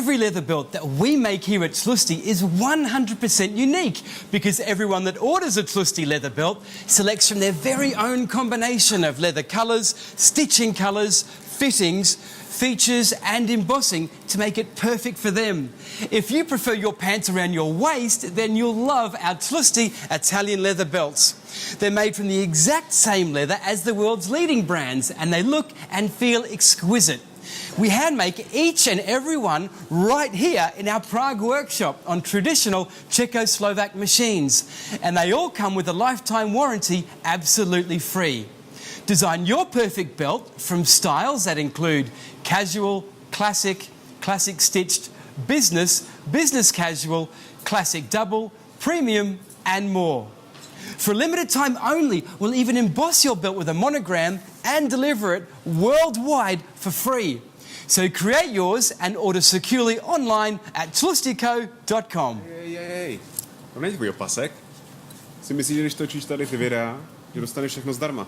Every leather belt that we make here at Tlusty is 100% unique because everyone that orders a Tlusty leather belt selects from their very own combination of leather colours, stitching colours, fittings, features and embossing to make it perfect for them. If you prefer your pants around your waist, then you'll love our Tlusty Italian leather belts. They're made from the exact same leather as the world's leading brands and they look and feel exquisite. We handmake each and every one right here in our Prague workshop on traditional Czechoslovak machines. And they all come with a lifetime warranty absolutely free. Design your perfect belt from styles that include casual, classic, classic stitched, business, business casual, classic double, premium and more. For a limited time only, we'll even emboss your belt with a monogram and deliver it worldwide for free. So create yours and order securely online at tlustyco.com. Hej, to není tvůj opasek? Si myslíš, že když točíš tady ty videa, že dostaneš všechno zdarma?